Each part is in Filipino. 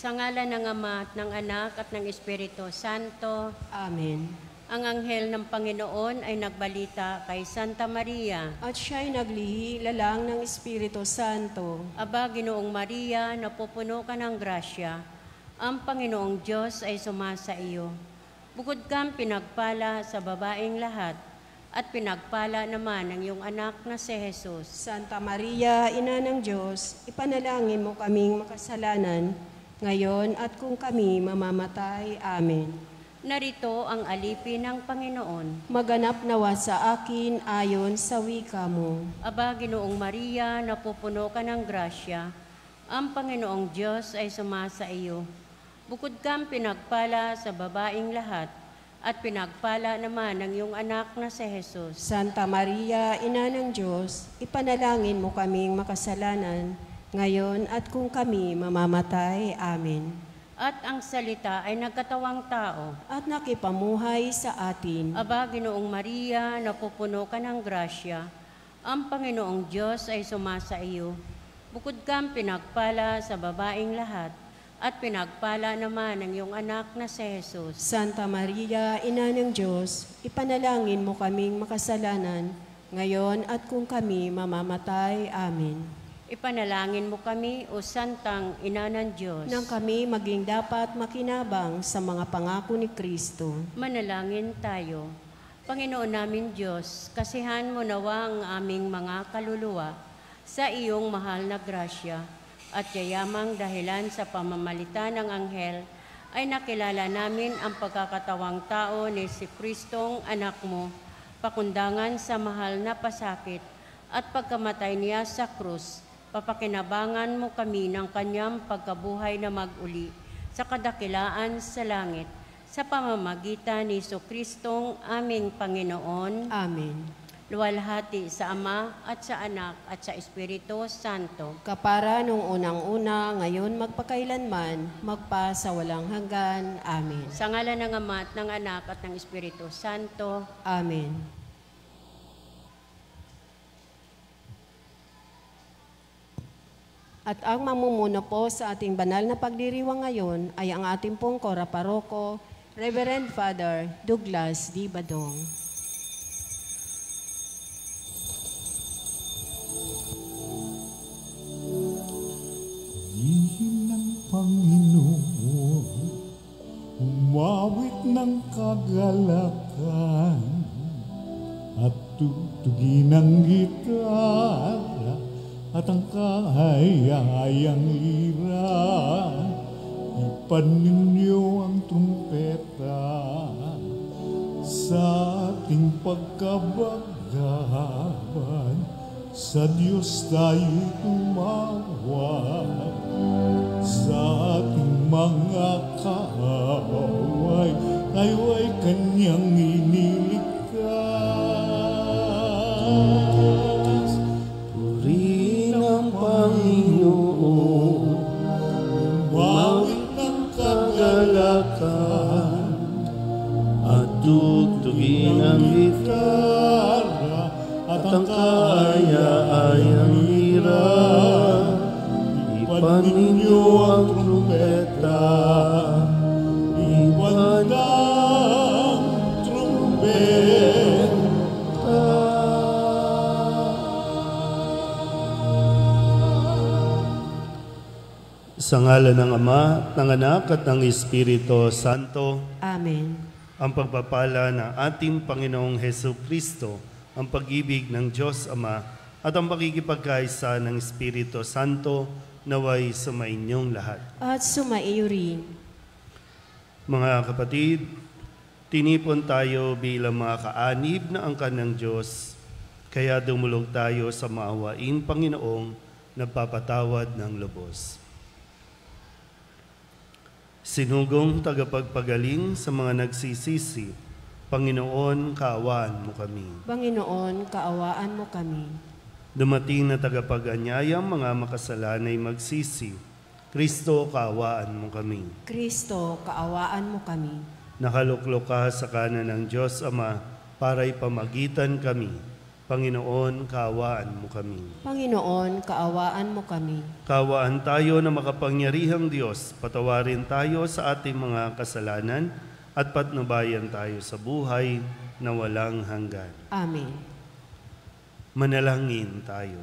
Sa ngalan ng Ama at ng Anak at ng Espiritu Santo. Amen. Ang anghel ng Panginoon ay nagbalita kay Santa Maria. At siya'y naglihi lalang ng Espiritu Santo. Aba, Ginoong Maria, napupuno ka ng grasya. Ang Panginoong Diyos ay sumasa iyo. Bukod kang pinagpala sa babaeng lahat, at pinagpala naman ang iyong anak na si Jesus. Santa Maria, Ina ng Diyos, ipanalangin mo kaming makasalanan, ngayon at kung kami mamamatay. Amen. Narito ang alipin ng Panginoon. Maganap nawa sa akin ayon sa wika mo. Aba, Ginoong Maria, napupuno ka ng grasya. Ang Panginoong Diyos ay sumasa iyo. Bukod kang pinagpala sa babaeng lahat, at pinagpala naman ang iyong anak na si Jesus. Santa Maria, Ina ng Diyos, ipanalangin mo kaming makasalanan, ngayon at kung kami mamamatay. Amen. At ang salita ay nagkatawang tao. At nakipamuhay sa atin. Aba, Ginoong Maria, napupuno ka ng grasya. Ang Panginoong Diyos ay sumasa iyo. Bukod kang pinagpala sa babaeng lahat, at pinagpala naman ang iyong anak na si Jesus. Santa Maria, Ina ng Diyos, ipanalangin mo kaming makasalanan, ngayon at kung kami mamamatay. Amen. Ipanalangin mo kami, o Santang Ina ng Diyos, nang kami maging dapat makinabang sa mga pangako ni Kristo. Manalangin tayo. Panginoon namin Diyos, kasihan mo nawa ang aming mga kaluluwa sa iyong mahal na grasya, at yayamang dahilan sa pamamalita ng anghel ay nakilala namin ang pagkakatawang tao ni si Kristong anak mo, pakundangan sa mahal na pasakit at pagkamatay niya sa krus. Papakinabangan mo kami ng kanyang pagkabuhay na mag-uli sa kadakilaan sa langit, sa pamamagitan ni Kristong aming Panginoon. Amen. Luwalhati sa Ama at sa Anak at sa Espiritu Santo. Kapara nung unang-una, ngayon magpakailanman, magpa sa walang hanggan. Amen. Sa ngalan ng Ama at ng Anak at ng Espiritu Santo. Amen. At ang mamumuno po sa ating banal na pagdiriwang ngayon ay ang ating pong Kora Paroko, Reverend Father Douglas D. Badong. Ihin ng Panginoon, umawit ng kagalakan, at tugtugin ng gitara, at ang kahayayang lira, ipaninyo ang trumpeta sa ating pagkabagaban. Sa Diyos tayo tumawag, sa ating mga kaaway, tayo ay Kanyang iniligtas. Panginoon, umawit ng kagalakan, at tugtugin ang gitara, at ang kahayayang lira, ipaninyo ang trumpeta, ibandang trumpeta. Sa ngalan ng Ama, ng Anak at ng Espiritu Santo. Amen. Ang pagpapala ng ating Panginoong Hesus Kristo, ang pag-ibig ng Diyos Ama, at ang pakikipagkaisa ng Espiritu Santo naway sumainyong lahat. At sumaiyo rin. Mga kapatid, tinipon tayo bilang mga kaanib na angkan ng Diyos, kaya dumulog tayo sa maawaing Panginoong nagpapatawad ng lubos. Sinugong tagapagpagaling sa mga nagsisisi, Panginoon, kaawaan mo kami. Panginoon, kaawaan mo kami. Dumating na tagapag-anyayang mga makasalanay magsisi, Kristo, kaawaan mo kami. Kristo, kaawaan mo kami. Nakaluklok ka sa kanan ng Diyos Ama para ipamagitan kami. Panginoon, kaawaan mo kami. Panginoon, kaawaan mo kami. Kaawaan tayo na makapangyarihang Diyos, patawarin tayo sa ating mga kasalanan at patnubayan tayo sa buhay na walang hanggan. Amen. Manalangin tayo.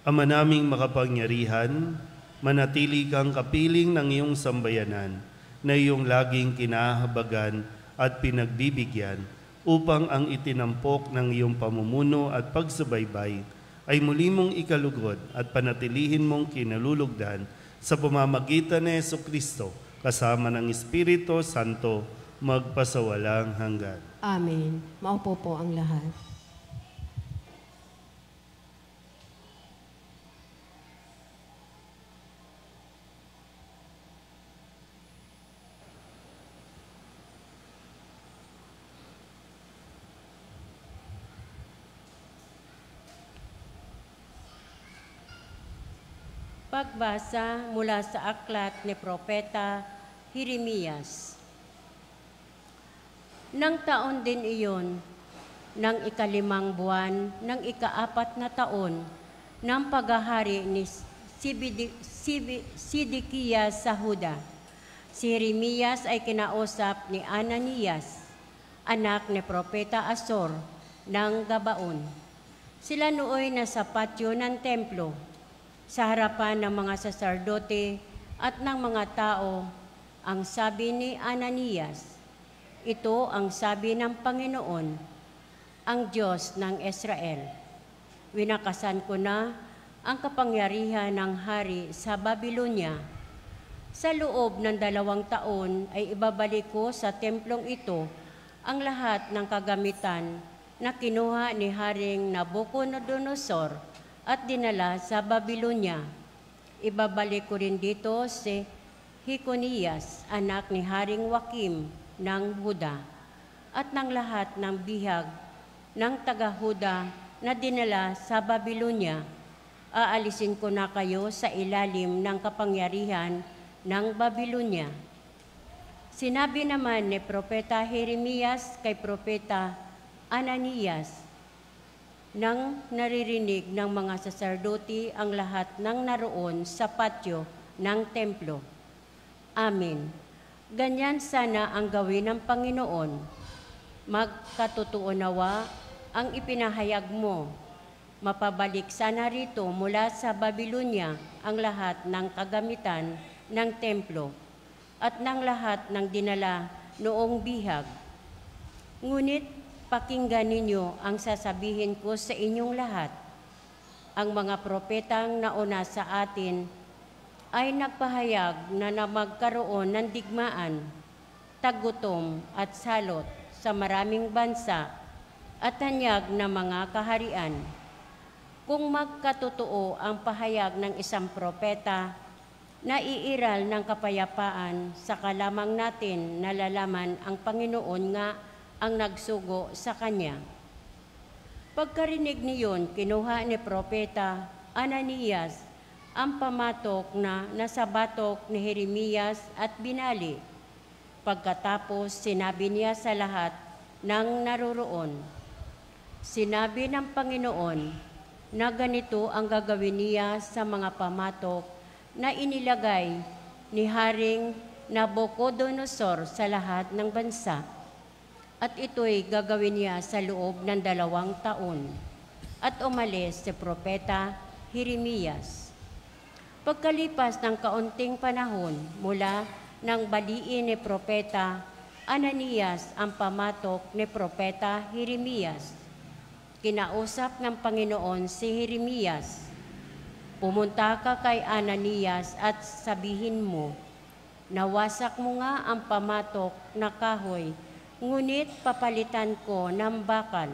Ama naming makapangyarihan, manatili kang kapiling ng iyong sambayanan na iyong laging kinahabagan at pinagbibigyan upang ang itinampok ng iyong pamumuno at pagsubaybay ay muli mong ikalugod at panatilihin mong kinalulugdan sa pamamagitan ni Jesucristo kasama ng Espiritu Santo magpasawalang hanggan. Amen. Maupo po ang lahat. Pagbasa mula sa aklat ni Propeta Jeremias. Nang taon din iyon, ng ikalimang buwan, ng ikaapat na taon, ng paghahari ni Sidikiyas sa Huda. Si Jeremias ay kinausap ni Ananias, anak ni Propeta Asor, ng Gabaon. Sila nooy nasa patio ng templo, sa harapan ng mga saserdote at ng mga tao. Ang sabi ni Ananias, ito ang sabi ng Panginoon, ang Diyos ng Israel. Winakasan ko na ang kapangyarihan ng hari sa Babylonia. Sa loob ng 2 taon ay ibabalik ko sa templong ito ang lahat ng kagamitan na kinuha ni Haring Nabucodonosor at dinala sa Babylonia. Ibabalik ko rin dito si Jeconias, anak ni Haring Joakim ng Huda, at ng lahat ng bihag ng taga-Huda na dinala sa Babylonia. Aalisin ko na kayo sa ilalim ng kapangyarihan ng Babylonia. Sinabi naman ni Propeta Jeremias kay Propeta Ananias, nang naririnig ng mga saserdote ang lahat ng naroon sa patio ng templo. Amen. Ganyan sana ang gawin ng Panginoon. Magkatotoo nawa ang ipinahayag mo. Mapabalik sana rito mula sa Babylonia ang lahat ng kagamitan ng templo at ng lahat ng dinala noong bihag. Ngunit pakinggan ninyo ang sasabihin ko sa inyong lahat. Ang mga propetang nauna sa atin ay nagpahayag na magkaroon ng digmaan, tagutom at salot sa maraming bansa at tanyag na mga kaharian. Kung magkatotoo ang pahayag ng isang propeta, naiiral ng kapayapaan, saka lamang natin nalalaman ang Panginoon nga ang nagsugo sa kanya. Pagkarinig niyon, kinuha ni Propeta Ananias ang pamatok na nasa batok ni Jeremias at binali. Pagkatapos, sinabi niya sa lahat ng naroroon, sinabi ng Panginoon na ganito ang gagawin niya sa mga pamatok na inilagay ni Haring Nabucodonosor sa lahat ng bansa. At ito'y gagawin niya sa loob ng 2 taon. At umalis si Propeta Jeremias. Pagkalipas ng kaunting panahon mula nang baliin ni Propeta Ananias ang pamatok ni Propeta Jeremias, kinausap ng Panginoon si Jeremias, pumunta ka kay Ananias at sabihin mo, nawasak mo nga ang pamatok na kahoy, ngunit papalitan ko ng bakal.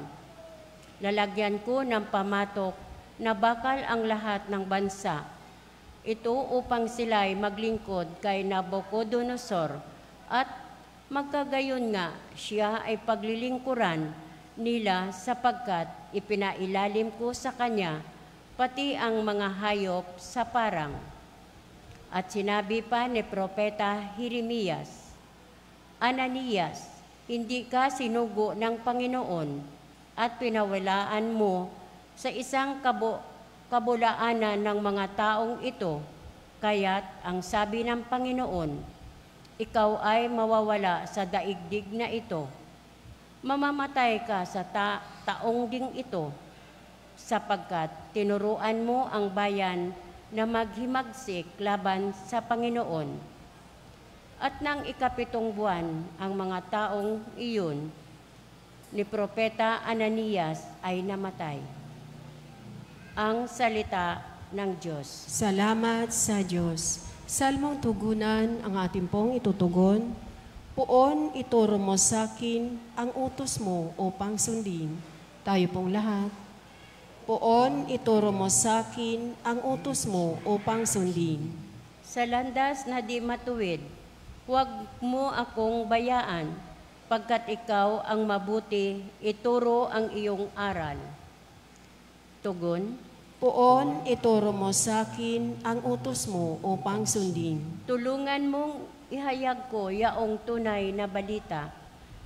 Lalagyan ko ng pamatok na bakal ang lahat ng bansa. Ito upang sila'y maglingkod kay Nabucodonosor at magkagayon nga siya ay paglilingkuran nila sapagkat ipinailalim ko sa kanya pati ang mga hayop sa parang. At sinabi pa ni Propeta Jeremias, Ananias, hindi ka sinugo ng Panginoon, at pinawalaan mo sa isang kabulaanan ng mga taong ito, kaya't ang sabi ng Panginoon, ikaw ay mawawala sa daigdig na ito. Mamamatay ka sa taong ding ito, sapagkat tinuruan mo ang bayan na maghimagsik laban sa Panginoon. At nang ikapitong buwan, ang mga taong iyon ni Propeta Ananias ay namatay. Ang salita ng Diyos. Salamat sa Diyos. Salmong tugunan ang ating pong itutugon. Poon, ituro mo sa akin ang utos mo upang sundin. Tayo pong lahat. Poon, ituro mo sa akin ang utos mo upang sundin. Sa landas na di matuwid, huwag mo akong bayaan, pagkat ikaw ang mabuti, ituro ang iyong aral. Tugon. Poon, ituro mo sa akin ang utos mo upang sundin. Tulungan mong ihayag ko yaong tunay na balita.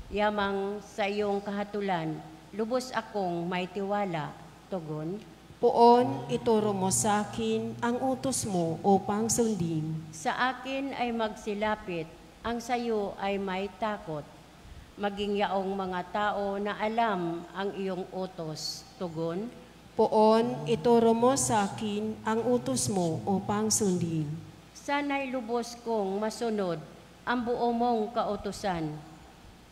Yamang sa iyong kahatulan, lubos akong may tiwala. Tugon. Poon, ituro mo sa akin ang utos mo upang sundin. Sa akin ay magsilapit, ang sayo ay may takot. Maging yaong mga tao na alam ang iyong utos. Tugon. Poon, ituro mo sa akin ang utos mo upang sundin. Sana'y lubos kong masunod ang buo mong kautusan,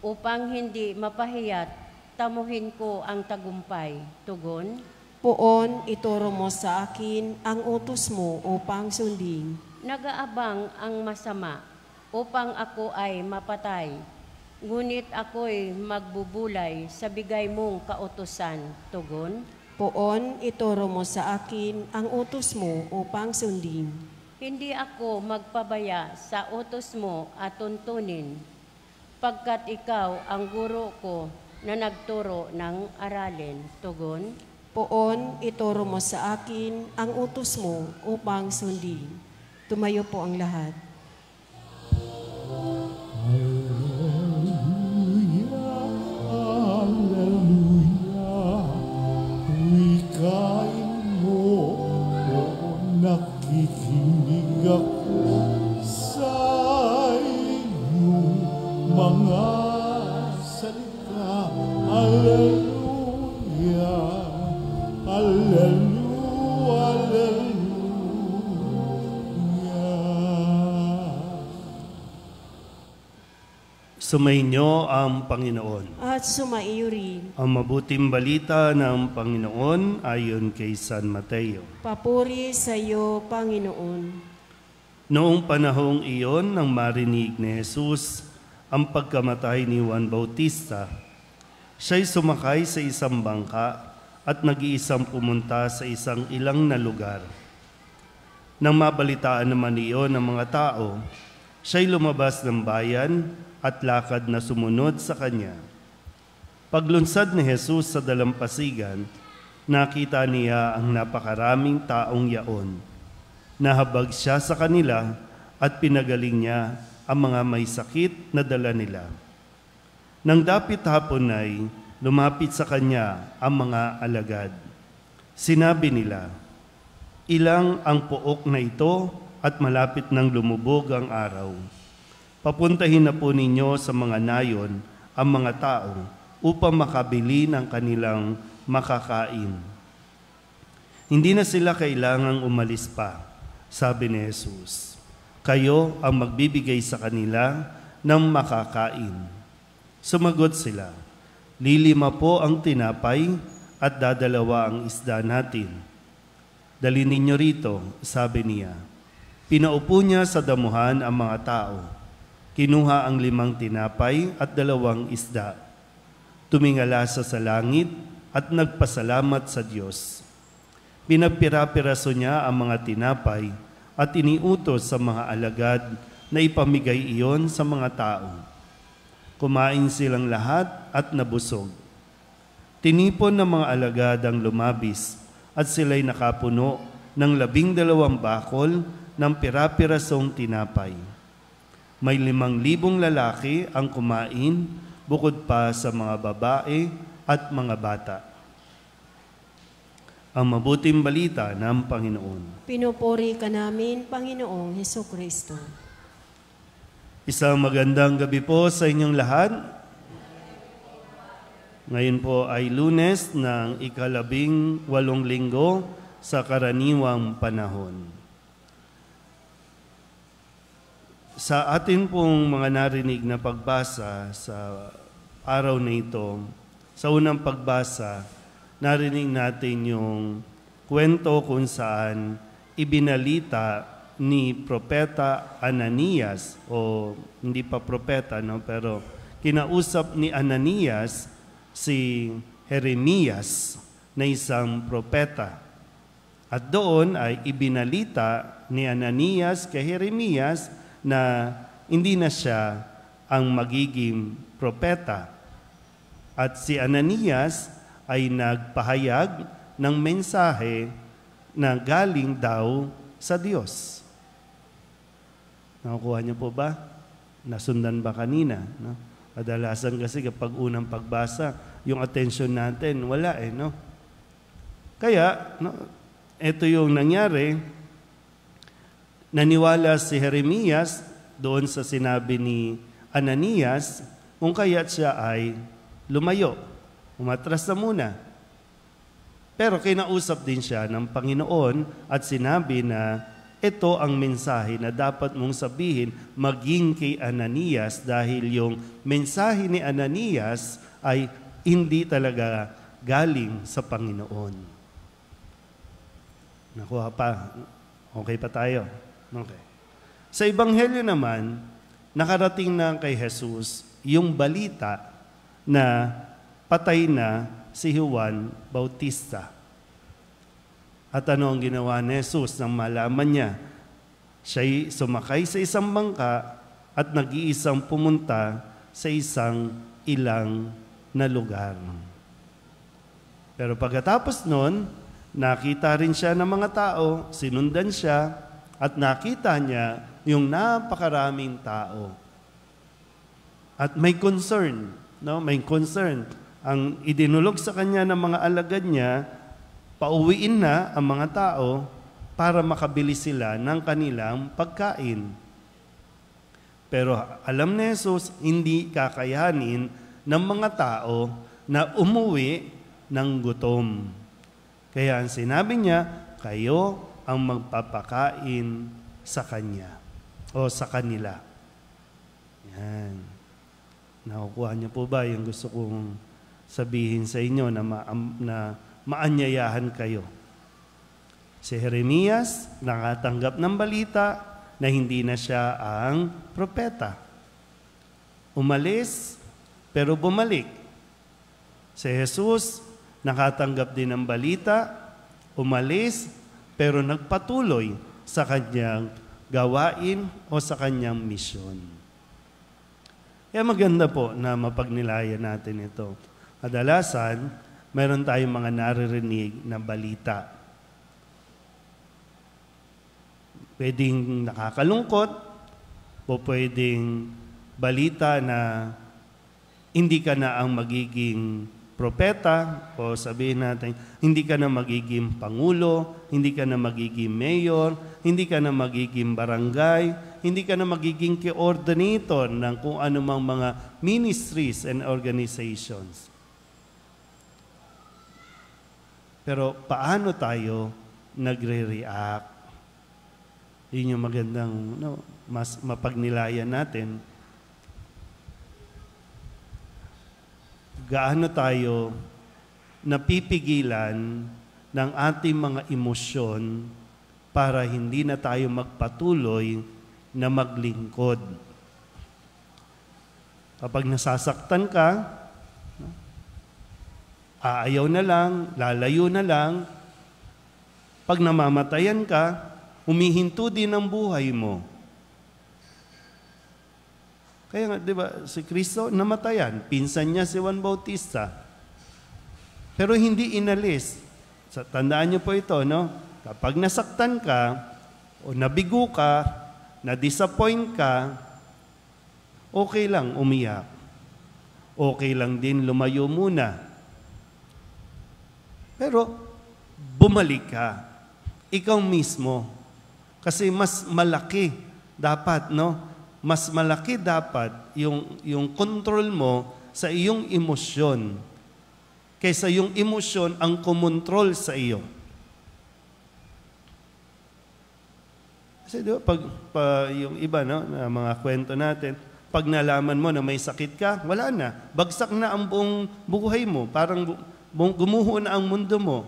upang hindi mapahiyat, tamuhin ko ang tagumpay. Tugon. Poon, ituro mo sa akin ang utos mo upang sundin. Nagaabang ang masama, upang ako ay mapatay. Ngunit ako'y magbubulay sa bigay mong kautusan. Tugon. Poon, ituro mo sa akin ang utos mo upang sundin. Hindi ako magpabaya sa utos mo at tuntunin, pagkat ikaw ang guro ko na nagturo ng aralin. Tugon. Poon, ituro mo sa akin ang utos mo upang sundin. Tumayo po ang lahat. Wikain mo, o nakikinig ako sa iyong mga salita. Alleluia, alleluia, alleluia. Sumainyo ang Panginoon. At sumaiyo rin. Ang mabuting balita ng Panginoon ayon kay San Mateo. Papuri sa iyo, Panginoon. Noong panahong iyon nang marinig ni Jesus ang pagkamatay ni Juan Bautista, siya'y sumakay sa isang bangka at nag-iisang pumunta sa isang ilang na lugar. Nang mabalitaan naman iyon ng mga tao, siya'y lumabas ng bayan at lakad na sumunod sa kanya. Paglunsad ni Jesus sa dalampasigan, nakita niya ang napakaraming taong yaon. Nahabag siya sa kanila at pinagaling niya ang mga may sakit na dala nila. Nang dapit hapon ay lumapit sa kanya ang mga alagad. Sinabi nila, "Ilang ang pook na ito at malapit nang lumubog ang araw. Papuntahin na po ninyo sa mga nayon ang mga tao upang makabili ng kanilang makakain." Hindi na sila kailangang umalis pa, sabi ni Jesus. Kayo ang magbibigay sa kanila ng makakain. Sumagot sila, "5 po ang tinapay at 2 ang isda natin." "Dalhin ninyo rito," sabi niya. Pinaupo niya sa damuhan ang mga tao. Kinuha ang 5 tinapay at 2 isda. Tumingala sa langit at nagpasalamat sa Diyos. Pinagpira-piraso niya ang mga tinapay at iniutos sa mga alagad na ipamigay iyon sa mga tao. Kumain silang lahat at nabusog. Tinipon ng mga alagad ang lumabis at sila'y nakapuno ng 12 bakol ng pira-pirasong tinapay. May 5,000 lalaki ang kumain bukod pa sa mga babae at mga bata. Ang mabuting balita ng Panginoon. Pinupuri ka namin, Panginoong Hesukristo. Isang magandang gabi po sa inyong lahat. Ngayon po ay Lunes ng 18 linggo sa karaniwang panahon. Sa atin pong mga narinig na pagbasa sa araw na ito, sa unang pagbasa, narinig natin yung kwento kung saan ibinalita ni Propeta Ananias, o hindi pa propeta, no? Pero kinausap ni Ananias si Jeremias na isang propeta. At doon ay ibinalita ni Ananias kay Jeremias na hindi na siya ang magiging propeta. At si Ananias ay nagpahayag ng mensahe na galing daw sa Diyos. Nakukuha niyo po ba? Nasundan ba kanina? No? Kadalasan kasi kapag unang pagbasa, yung attention natin, wala no? Kaya, no, ito yung nangyari. Naniwala si Jeremias doon sa sinabi ni Ananias, kung kaya't siya ay lumayo. Umatras na muna. Pero kinausap din siya ng Panginoon at sinabi na ito ang mensahe na dapat mong sabihin maging kay Ananias dahil yung mensahe ni Ananias ay hindi talaga galing sa Panginoon. Nakuha pa. Okay pa tayo? Okay. Sa Ebanghelyo naman, nakarating na kay Jesus yung balita na patay na si Juan Bautista. At ano ang ginawa ni Jesus nang malaman niya? Siya'y sumakay sa isang bangka at nag-iisang pumunta sa isang ilang na lugar. Pero pagkatapos nun, nakita rin siya ng mga tao, sinundan siya, at nakita niya yung napakaraming tao. At may concern, no? May concern. Ang idinulog sa kanya ng mga alagad niya, pauwiin na ang mga tao para makabili sila ng kanilang pagkain. Pero alam ni Jesus, hindi kakayanin ng mga tao na umuwi ng gutom. Kaya ang sinabi niya, kayo ang magpapakain sa kanya o sa kanila. Yan. Nakukuha niyo po ba yung gusto kong sabihin sa inyo na maanyayahan kayo? Si Jeremias nakatanggap ng balita na hindi na siya ang propeta. Umalis, pero bumalik. Si Jesus nakatanggap din ng balita, umalis, pero nagpatuloy sa kanyang gawain o sa kanyang misyon. Kaya maganda po na mapagnilayan natin ito. Kadalasan, mayroon tayong mga naririnig na balita. Pwedeng nakakalungkot o pwedeng balita na hindi ka na ang magiging propeta o sabihin natin, hindi ka na magiging pangulo, hindi ka na magiging mayor, hindi ka na magiging barangay, hindi ka na magiging coordinator ng kung anumang mga ministries and organizations. Pero paano tayo nagre-react? Yun yung magandang mas mapagnilayan natin. Gaano tayo napipigilan ng ating mga emosyon para hindi na tayo magpatuloy na maglingkod. Kapag nasasaktan ka, aayaw na lang, lalayo na lang. Pag namamatayan ka, humihinto din ang buhay mo. Kaya nga, di ba, si Kristo namatayan, pinsan niya si Juan Bautista. Pero hindi inalis. Tandaan niyo po ito, no? Kapag nasaktan ka, o nabigo ka, na-disappoint ka, okay lang umiyak. Okay lang din lumayo muna. Pero bumalik ka. Ikaw mismo. Kasi mas malaki dapat, no? Mas malaki dapat yung control mo sa iyong emosyon kaysa yung emosyon ang kumontrol sa iyo. Kasi di ba, pag yung iba, no, na mga kwento natin, pag nalaman mo na may sakit ka, wala na. Bagsak na ang buong buhay mo. Parang gumuho na ang mundo mo.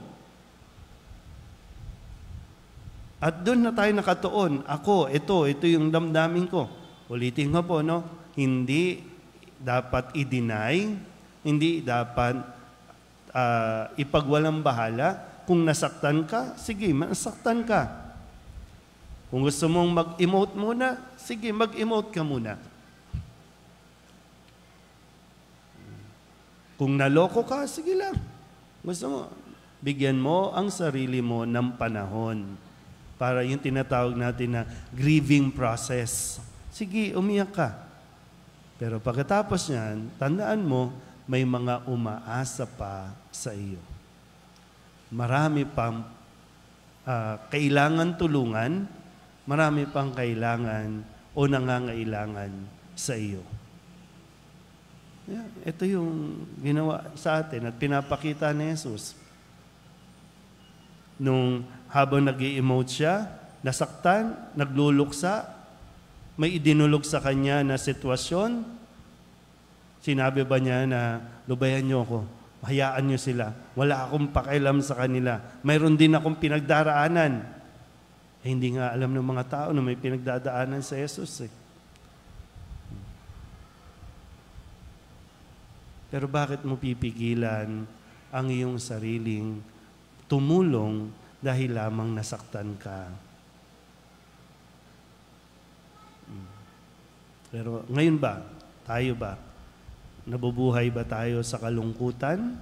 At doon na tayo nakatuon. Ako, ito yung damdamin ko. Ulitin ko po, no? Hindi dapat i-deny, hindi dapat ipagwalang bahala. Kung nasaktan ka, sige, masaktan ka. Kung gusto mong mag-emote muna, sige, mag-emote ka muna. Kung naloko ka, sige lang. Gusto mo, bigyan mo ang sarili mo ng panahon para yung tinatawag natin na grieving process. Sige, umiyak ka. Pero pagkatapos niyan, tandaan mo, may mga umaasa pa sa iyo. Marami pang kailangan tulungan, marami pang kailangan o nangangailangan sa iyo. Yeah, ito yung ginawa sa atin at pinapakita ni Jesus. Nung habang nag-i-emote siya, nasaktan, nagluluksa, may idinulog sa kanya na sitwasyon, sinabi ba niya na, lubayan niyo ako, hayaan niyo sila, wala akong pakialam sa kanila, mayroon din akong pinagdaraanan. Hindi nga alam ng mga tao na may pinagdadaanan sa Jesus. Pero bakit mo pipigilan ang iyong sariling tumulong dahil lamang nasaktan ka? Pero ngayon ba, tayo ba, nabubuhay ba tayo sa kalungkutan?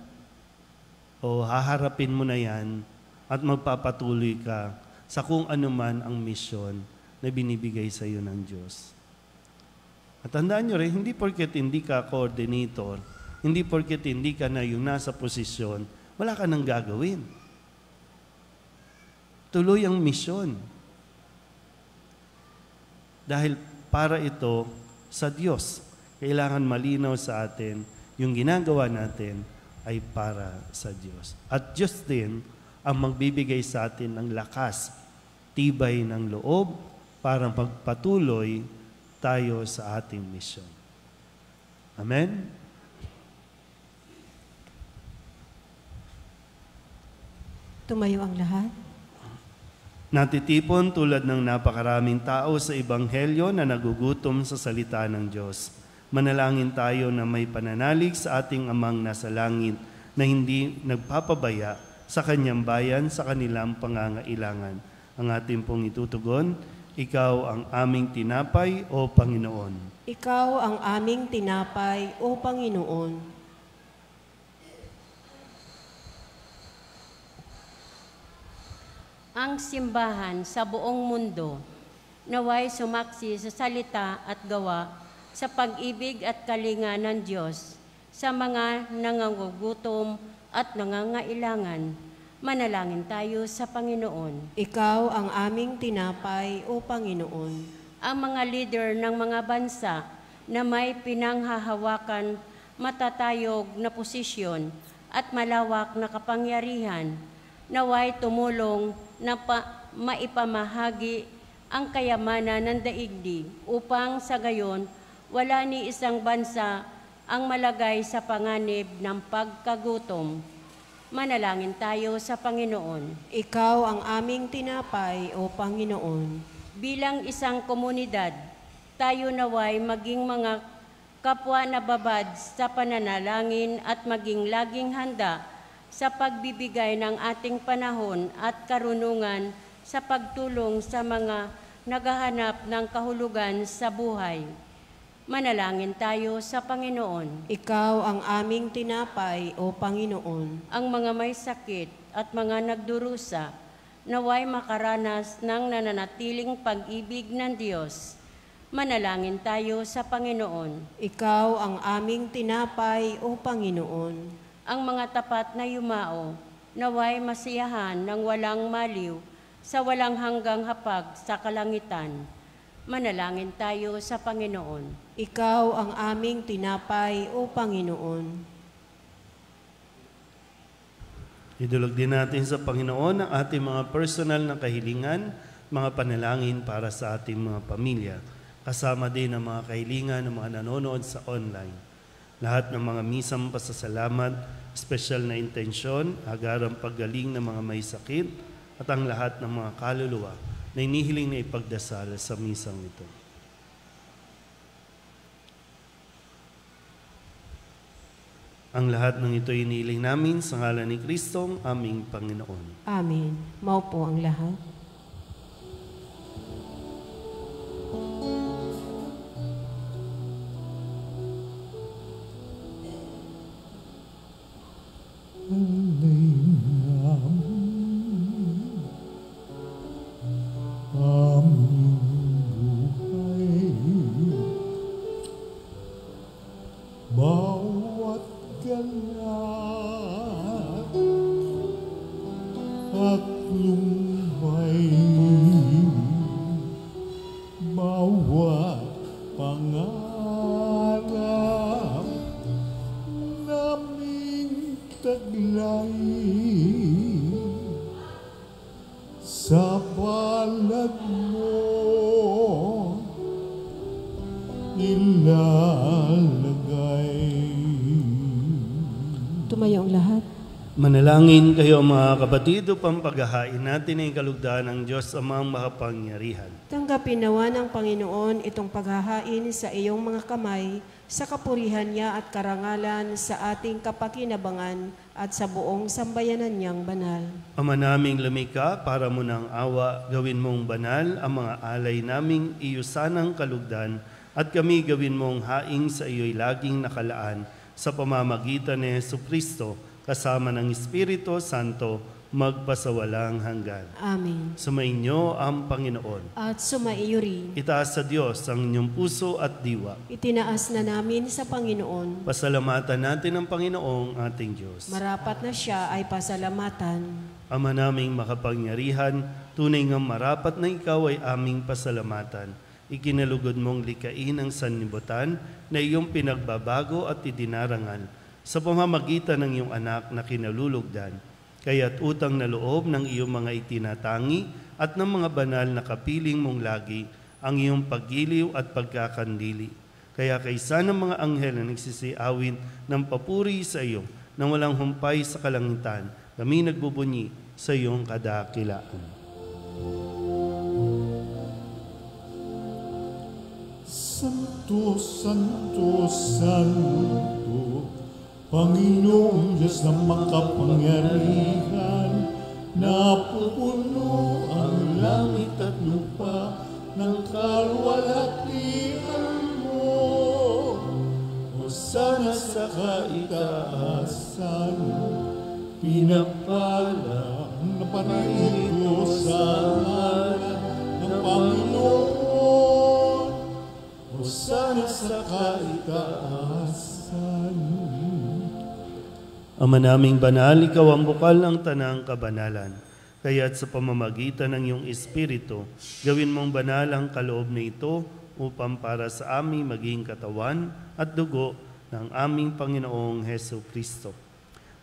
O haharapin mo na yan at magpapatuloy ka sa kung anuman ang misyon na binibigay sa iyo ng Diyos? At tandaan nyo rin, hindi porket hindi ka coordinator, hindi porket hindi ka na yung nasa posisyon, wala ka nang gagawin. Tuloy ang misyon. Dahil para ito sa Diyos. Kailangan malinaw sa atin, yung ginagawa natin ay para sa Diyos. At Diyos din ang magbibigay sa atin ng lakas, tibay ng loob, para pagpatuloy tayo sa ating misyon. Amen? Tumayo ang lahat. Natitipon tulad ng napakaraming tao sa Ebanghelyo na nagugutom sa salita ng Diyos. Manalangin tayo na may pananalig sa ating Amang nasa langit na hindi nagpapabaya sa kanyang bayan sa kanilang pangangailangan. Ang ating pong itutugon, Ikaw ang aming tinapay, O Panginoon. Ikaw ang aming tinapay, O Panginoon. Ang simbahan sa buong mundo naway sumaksi sa salita at gawa sa pag-ibig at kalinga ng Diyos sa mga nangangugutom at nangangailangan. Manalangin tayo sa Panginoon. Ikaw ang aming tinapay, O Panginoon. Ang mga leader ng mga bansa na may pinanghahawakan, matatayog na posisyon at malawak na kapangyarihan, naway tumulong na maipamahagi ang kayamanan ng daigdig upang sa gayon wala ni isang bansa ang malagay sa panganib ng pagkagutom. Manalangin tayo sa Panginoon. Ikaw ang aming tinapay, O Panginoon. Bilang isang komunidad, tayo naway maging mga kapwa na babad sa pananalangin at maging laging handa sa pagbibigay ng ating panahon at karunungan sa pagtulong sa mga naghahanap ng kahulugan sa buhay. Manalangin tayo sa Panginoon. Ikaw ang aming tinapay, O Panginoon. Ang mga may sakit at mga nagdurusa, naway makaranas ng nananatiling pag-ibig ng Diyos. Manalangin tayo sa Panginoon. Ikaw ang aming tinapay, O Panginoon. Ang mga tapat na yumao, naway masiyahan ng walang maliw sa walang hanggang hapag sa kalangitan. Manalangin tayo sa Panginoon. Ikaw ang aming tinapay, O Panginoon. Idulog din natin sa Panginoon ang ating mga personal na kahilingan, mga panalangin para sa ating mga pamilya. Kasama din ang mga kahilingan ng mga nanonood sa online. Lahat ng mga misang pasasalamat, espesyal na intensyon, agarang paggaling ng mga may sakit, at ang lahat ng mga kaluluwa na inihiling na ipagdasal sa misang ito. Ang lahat ng ito inihiling namin sa ngalan ni Kristong aming Panginoon. Amen. Maupo ang lahat. Bawat galat at lumbay, bawat pangarap naming taglay sa palad mo nilalagay. Tumayo ang lahat. Manalangin kayo mga kapatid upang paghahain natin ang kalugdan ng Diyos amang makapangyarihan. Tanggapin nawa ng Panginoon itong paghahain sa iyong mga kamay, sa kapurihan niya at karangalan sa ating kapakinabangan at sa buong sambayanan niyang banal. Ama naming lumikha, para mo ng awa, gawin mong banal ang mga alay naming iyusanang kalugdan at kami gawin mong haing sa iyo'y laging nakalaan sa pamamagitan ni Jesucristo, kasama ng Espiritu Santo, magpasawalang hanggan. Amen. Sumainyo ang Panginoon. At sumaiyo rin. Itaas sa Diyos ang inyong puso at diwa. Itinaas na namin sa Panginoon. Pasalamatan natin ang Panginoong ating Diyos. Marapat na siya ay pasalamatan. Ama naming makapangyarihan, tunay ngang marapat na ikaw ay aming pasalamatan. Ikinalugod mong likain ang sanlibutan na iyong pinagbabago at idinarangal sa pamamagitan ng iyong anak na kinalulugdan. Kaya't utang na loob ng iyong mga itinatangi at ng mga banal na kapiling mong lagi ang iyong paggiliw at pagkakandili. Kaya kaysa ng mga anghel na nagsisiawin ng papuri sa iyo nang walang humpay sa kalangitan, kami nagbubunyi sa iyong kadakilaan. Santo, Santo, Santo, Panginoong Diyos na makapangyarihan, napupuno ang langit at lupa ng kaluwalhatian mo. Hosana sa kaitaasan, pinapala na panahito sa ngalan ng Panginoon. Hosana sa kaitaasan. Ama naming banal, ikaw ang bukal ng tanang kabanalan. Kaya't sa pamamagitan ng iyong Espiritu, gawin mong banal ang kaloob na ito upang para sa aming maging katawan at dugo ng aming Panginoong Jesucristo.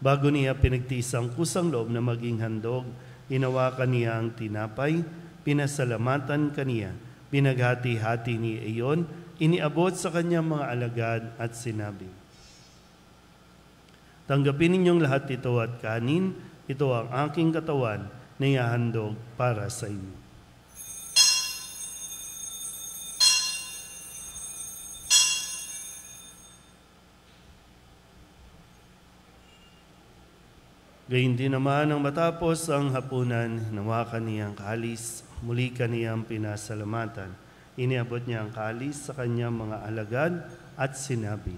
Bago niya pinagtiis ang kusang loob na maging handog, hinawakan niya ang tinapay, pinasalamatan kaniya, pinaghati-hati ni iyon, iniabot sa kanyang mga alagad at sinabi, tanggapin ninyong lahat ito at kanin, ito ang aking katawan na ihahandog para sa inyo. Gayun din naman ang matapos ang hapunan, hinawakan niyang kalis, muli kaniyang pinasalamatan. Iniabot niya ang kalis sa kanyang mga alagad at sinabi,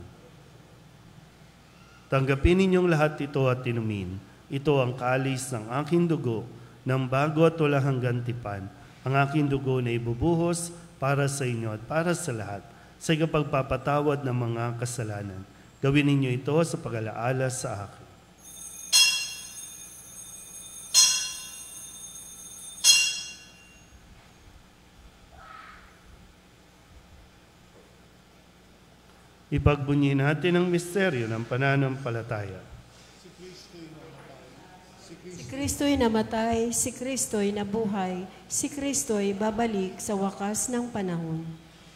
tanggapin ninyong lahat ito at inumin. Ito ang kalis ng aking dugo, ng bago at walang hanggang tipan. Ang aking dugo na ibubuhos para sa inyo at para sa lahat, sa ikapagpapatawad ng mga kasalanan. Gawin ninyo ito sa pag-alaala sa akin. Ipagbunyi natin ang misteryo ng pananampalataya. Si Kristo'y namatay, si Kristo'y nabuhay, si Kristo'y babalik sa wakas ng panahon.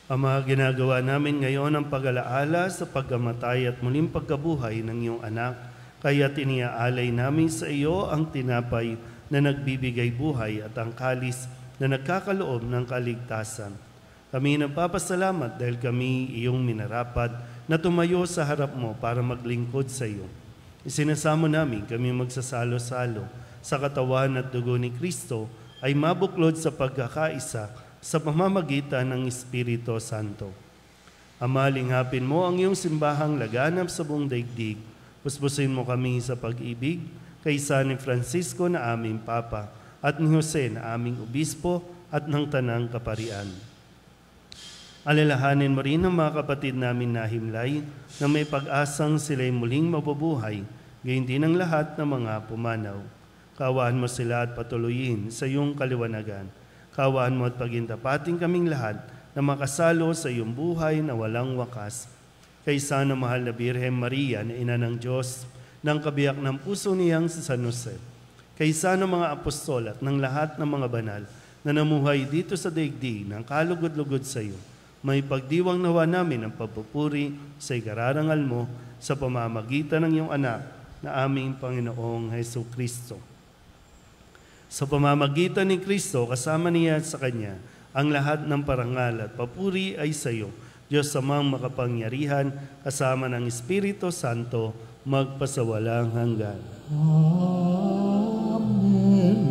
Ama, ginagawa namin ngayon ang pag-alaala sa pagkamatay at muling pagkabuhay ng iyong anak, kaya tiniaalay namin sa iyo ang tinapay na nagbibigay buhay at ang kalis na nagkakaloob ng kaligtasan. Kami nagpapasalamat dahil kami iyong minarapat na tumayo sa harap mo para maglingkod sa iyo. Isinasamo namin kami magsasalo-salo sa katawan at dugo ni Kristo ay mabuklod sa pagkakaisa sa pamamagitan ng Espiritu Santo. Ama, linghapin mo ang iyong simbahang laganap sa buong daigdig. Puspusin mo kami sa pag-ibig kay San Francisco na aming Papa at ni Jose na aming Obispo at ng Tanang Kaparian. Alalahanin mo rin ang mga kapatid namin na himlay na may pag-asang sila'y muling mabubuhay, gayon din ang lahat ng mga pumanaw. Kaawaan mo sila at patuloyin sa iyong kaliwanagan. Kaawaan mo at pagintapating kaming lahat na makasalo sa iyong buhay na walang wakas. Kay sana mahal na Birhen Maria na ina ng Diyos, ng kabiyak ng puso niyang si San Jose. Kay sana mga apostol at ng lahat ng mga banal na namuhay dito sa daigdig ng kalugod-lugod sa iyo. May pagdiwang nawa namin ang pagpupuri sa ikararangal mo sa pamamagitan ng iyong anak na aming Panginoong Hesus Kristo. Sa pamamagitan ni Kristo, kasama niya sa Kanya, ang lahat ng parangal at papuri ay sa iyo, Diyos amang makapangyarihan, kasama ng Espiritu Santo, magpasawalang hanggan. Amen. Amen.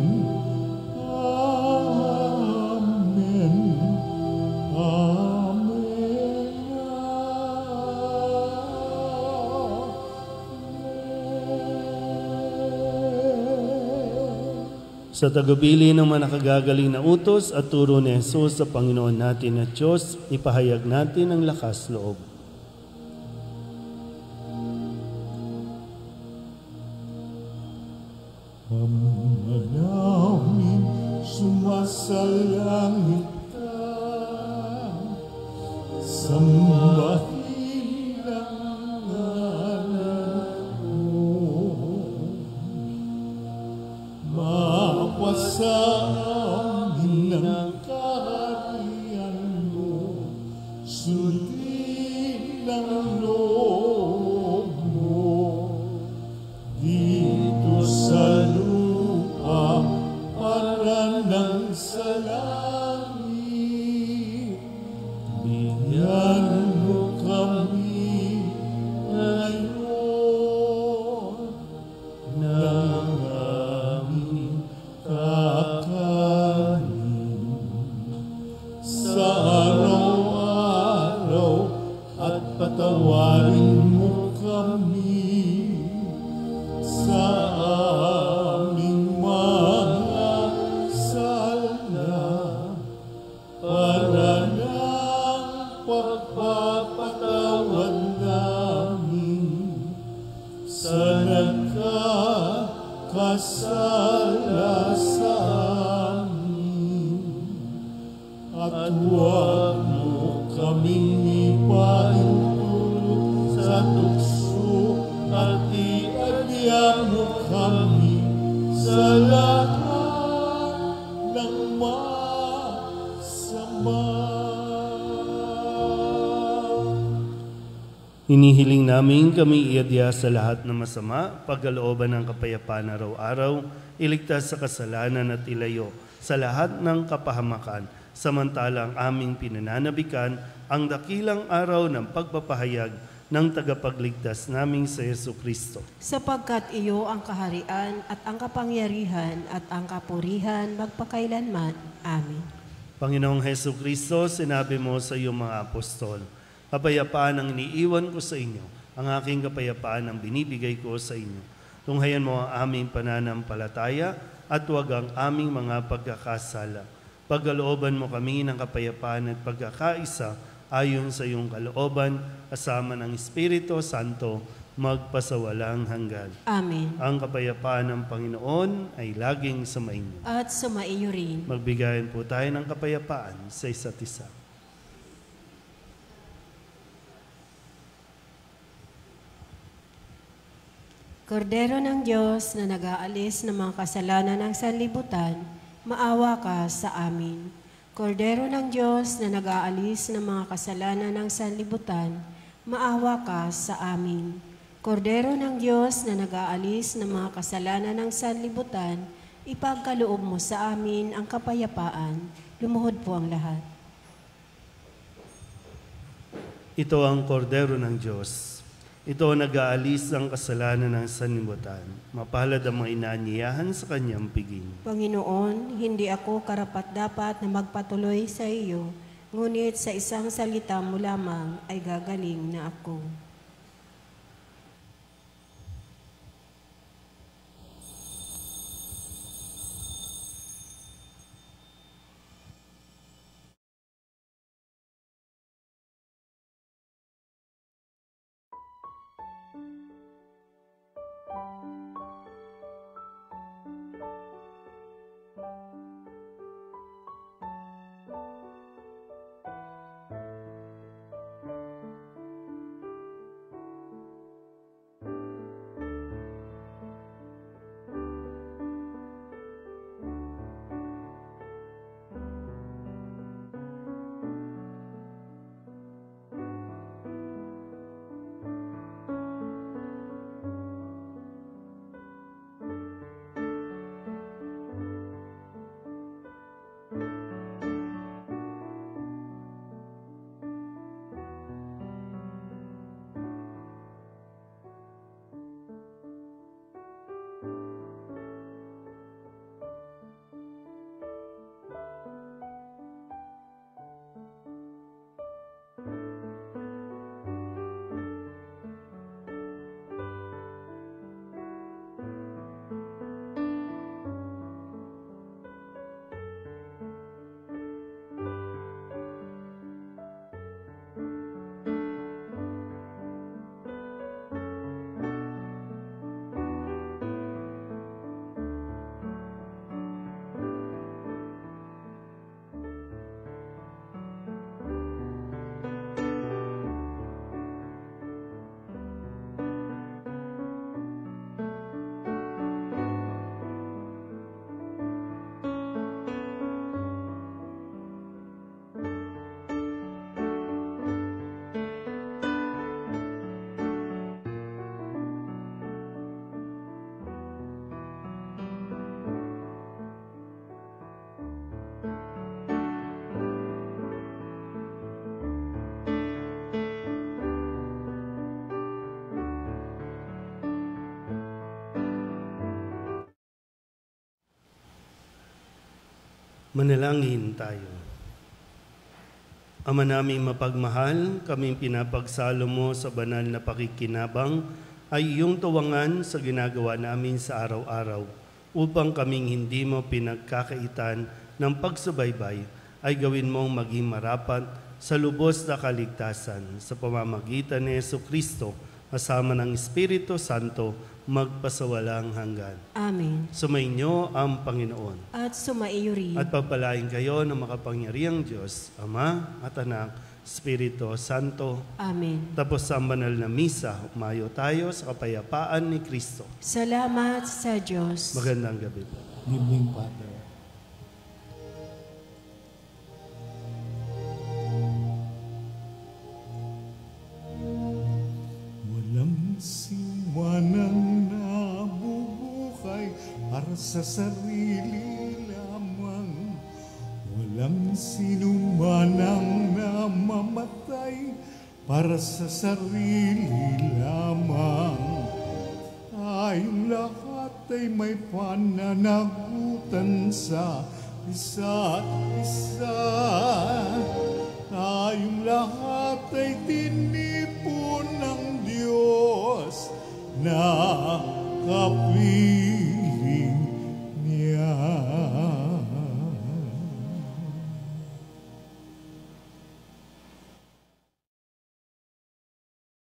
Sa tagubilin ng mga nakagagaling na utos at turo ni Jesus sa Panginoon natin at Diyos, ipahayag natin ang lakas loob. Ama namin, sumasalangit ka, sambahin ang ngalan mo. Mapasa amin ang kaharian mo, sundin ang loob mo. Dito sa lupa, para nang sa langit, bigyan mo kami ngayon ng aming kakanin. Sa araw-araw at patawarin mo kami sa aming mga sala, para ng pagpapatawad namin sa nagkakasala sa amin. At huwag mo kaming ipaintulot sa tukso, at iadya mo kami sa lahat ng masama. Hinihiling namin kami iadya sa lahat ng masama, pagkalooban ng kapayapaan araw-araw, iligtas sa kasalanan at ilayo sa lahat ng kapahamakan, samantalang aming pinananabikan ang dakilang araw ng pagpapahayag ng tagapagligtas naming sa Jesucristo. Sapagkat iyo ang kaharian at ang kapangyarihan at ang kapurihan magpakailanman. Amen. Panginoong Jesucristo, sinabi mo sa iyong mga apostol, kapayapaan ang iniiwan ko sa inyo, ang aking kapayapaan ang binibigay ko sa inyo. Tunghayan mo ang aming pananampalataya at huwag ang aming mga pagkakasala. Pagkalooban mo kami ng kapayapaan at pagkakaisa ayon sa iyong kalooban, kasama ng Espiritu Santo, magpasawalang hanggan. Amen. Ang kapayapaan ng Panginoon ay laging sumainyo. At sumaiyo rin. Magbigayan po tayo ng kapayapaan sa isa't isa. Kordero ng Diyos na nag-aalis ng mga kasalanan ng sanlibutan, maawa ka sa amin. Kordero ng Diyos na nag-aalis ng mga kasalanan ng sanlibutan, maawa ka sa amin. Kordero ng Diyos na nag-aalis ng mga kasalanan ng sanlibutan, ipagkaloob mo sa amin ang kapayapaan. Lumuhod po ang lahat. Ito ang kordero ng Diyos. Ito ang nag-aalis ng kasalanan ng sanlibutan. Mapalad ang mga inaanyayahan sa kanyang piging. Panginoon, hindi ako karapat-dapat na magpatuloy sa iyo, ngunit sa isang salita mo lamang ay gagaling na ako. Manalangin tayo. Ama naming mapagmahal, kaming pinapagsalo mo sa banal na pakikinabang ay iyong tuwangan sa ginagawa namin sa araw-araw upang kaming hindi mo pinagkakaitan ng pagsubaybay ay gawin mong maging marapat sa lubos na kaligtasan sa pamamagitan ni Jesucristo kasama ng Espiritu Santo magpasawalang hanggan. Amen. Sumainyo ang Panginoon. At sumaiyo rin. At pagpalain kayo ng makapangyarihang Diyos, Ama at Anak, Espiritu Santo. Amen. Tapos sa banal na misa, umayo tayo sa kapayapaan ni Kristo. Salamat sa Diyos. Magandang gabi po. Good evening, Father. Walang siwanang nabubuhay para sa sarili lamang. Walang sinumanang namamatay para sa sarili lamang. Tayong lahat ay may pananagutan sa isa't isa. Tayong lahat ay tinig